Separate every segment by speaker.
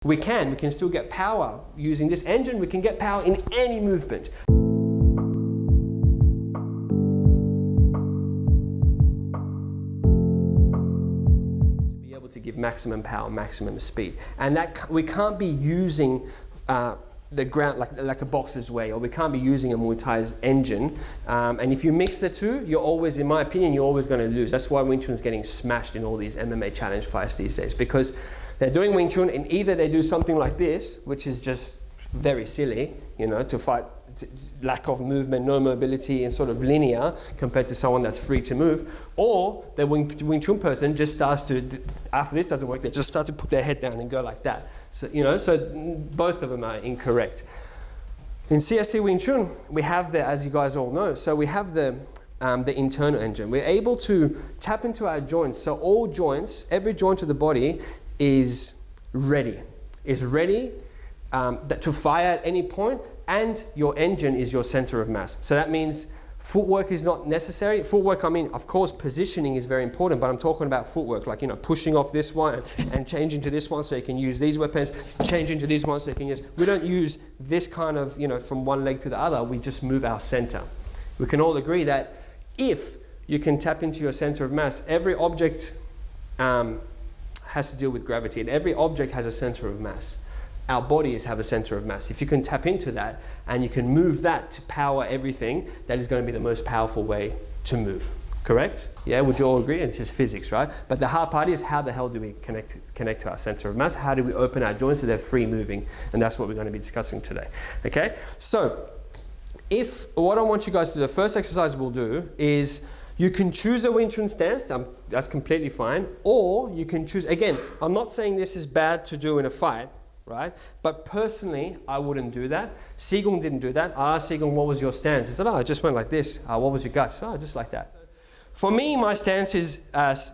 Speaker 1: We can still get power using this engine. We can get power in any movement. To be able to give maximum power, maximum speed. And that we can't be using the ground like a boxer's way, or we can't be using a Muay Thai's engine. And if you mix the two, you're always, in my opinion, you're always going to lose. That's why Wing Chun is getting smashed in all these MMA challenge fights these days, because they're doing Wing Chun and either they do something like this, which is just very silly, you know, to fight lack of movement, no mobility, and sort of linear compared to someone that's free to move, or the Wing Chun person just starts to, after this doesn't work, they just start to put their head down and go like that. So, you know, so both of them are incorrect. In CSC Wing Chun, we have the, as you guys all know, so we have the internal engine. We're able to tap into our joints. So all joints, every joint of the body is ready to fire at any point, and your engine is your center of mass. So that means footwork is not necessary. Footwork, I mean, of course, positioning is very important, but I'm talking about footwork, like, you know, pushing off this one and changing to this one so you can use these weapons, changing to this one so you can use. We don't use this kind of, you know, from one leg to the other. We just move our center. We can all agree that if you can tap into your center of mass, every object has to deal with gravity, and every object has a center of mass. Our bodies have a center of mass. If you can tap into that and you can move that to power everything, that is going to be the most powerful way to move. Correct? Yeah, would you all agree? And this is physics, right? But the hard part is, how the hell do we connect to our center of mass? How do we open our joints so they're free moving? And that's what we're going to be discussing today. Okay? So, what I want you guys to do, the first exercise we'll do is, you can choose a Wing Chun stance, that's completely fine, or you can choose, again, I'm not saying this is bad to do in a fight, right? But personally, I wouldn't do that. Sigong didn't do that. I asked Sigong, what was your stance? He said, oh, I just went like this. What was your gut? So, just like that. For me, my stance is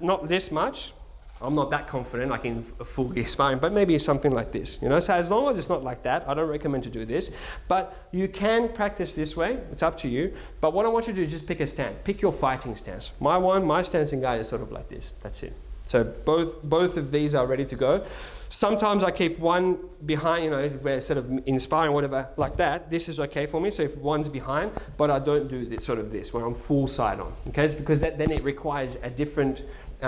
Speaker 1: not this much. I'm not that confident, like in full gear sparring, but maybe something like this, you know? So as long as it's not like that, I don't recommend to do this, but you can practice this way, it's up to you. But what I want you to do is just pick a stance, pick your fighting stance. My stance in guard is sort of like this, that's it. So both of these are ready to go. Sometimes I keep one behind, you know, if we're sort of inspiring, whatever, like that. This is okay for me, so if one's behind, but I don't do this, sort of this, when I'm full side on, okay? It's because then it requires a different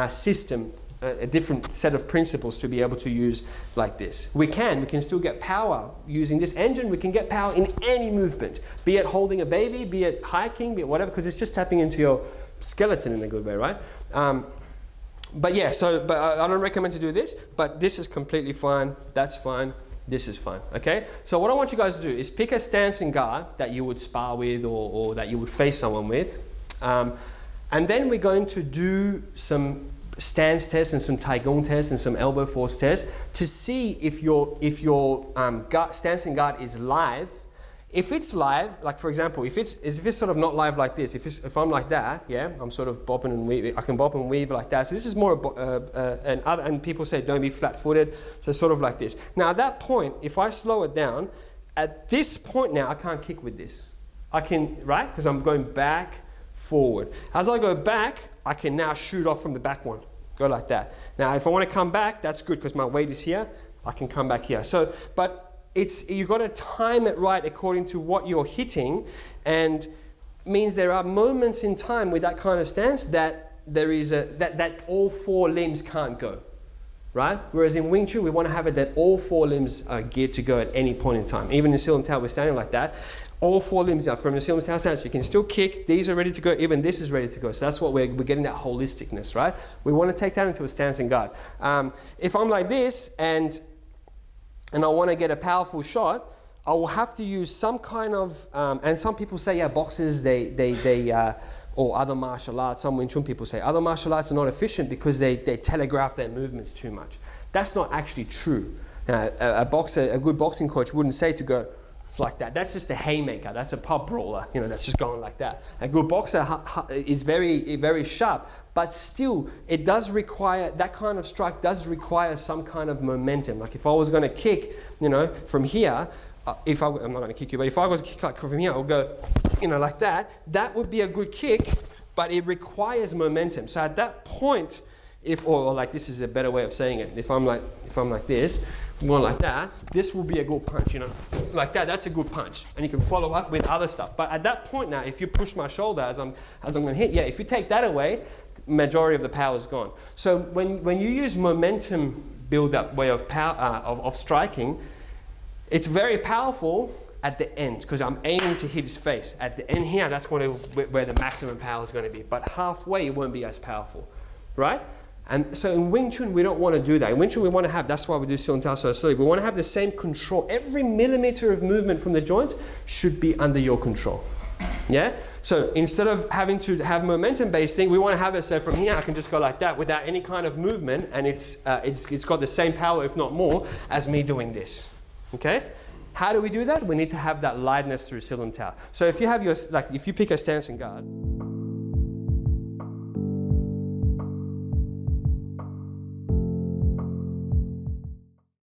Speaker 1: system, a different set of principles to be able to use like this. We can still get power using this engine. We can get power in any movement, be it holding a baby, be it hiking, be it whatever, because it's just tapping into your skeleton in a good way, right? But yeah, but I don't recommend to do this, but this is completely fine, that's fine, this is fine, okay? So what I want you guys to do is pick a stance in guard that you would spar with, or that you would face someone with, and then we're going to do some stance tests and some Taigong tests and some elbow force tests to see if your stance in guard is live. If it's live, like for example, if it's sort of not live like this, if I'm like that, yeah, I'm sort of bopping and weaving, I can bop and weave like that. So this is more, and people say don't be flat-footed, so sort of like this. Now at that point, if I slow it down, at this point now, I can't kick with this. I can, right? Because I'm going back, forward. As I go back, I can now shoot off from the back one. Go like that. Now, if I want to come back, that's good because my weight is here. I can come back here. So, but you've got to time it right according to what you're hitting, and means there are moments in time with that kind of stance that there is that all four limbs can't go, right? Whereas in Wing Chun, we want to have it that all four limbs are geared to go at any point in time. Even in Silam Tao, we're standing like that. All four limbs are from the Silam Tao stance. You can still kick. These are ready to go. Even this is ready to go. So that's what we're getting, that holisticness, right? We want to take that into a stance in guard. If I'm like this and I want to get a powerful shot, I will have to use some kind of, and some people say, yeah, boxers, or other martial arts, some Wing Chun people say, other martial arts are not efficient because they telegraph their movements too much. That's not actually true. A good boxing coach wouldn't say to go like that. That's just a haymaker. That's a pub brawler. You know, that's just going like that. A good boxer is very, very sharp, but still, it does require, that kind of strike does require some kind of momentum. Like if I was going to kick, you know, from here, I'm not going to kick you, but if I was to kick like from here, I'll go, you know, like that. That would be a good kick, but it requires momentum. So at that point, or like this is a better way of saying it. If I'm like this, one like that, this will be a good punch, you know, like that, that's a good punch. And you can follow up with other stuff. But at that point now, if you push my shoulder as I'm gonna hit, yeah, if you take that away, majority of the power is gone. So when you use momentum build-up way of power, of striking, it's very powerful at the end, because I'm aiming to hit his face. At the end here, that's where the maximum power is gonna be. But halfway, it won't be as powerful, right? And so in Wing Chun, we don't want to do that. In Wing Chun, we want to have, that's why we do Silent Tao so slowly. We want to have the same control. Every millimeter of movement from the joints should be under your control. Yeah? So instead of having to have momentum-based thing, we want to have it so from here, I can just go like that without any kind of movement, and it's got the same power, if not more, as me doing this. Okay? How do we do that? We need to have that lightness through Silent Tao. So if you have your, like, if you pick a stance and guard,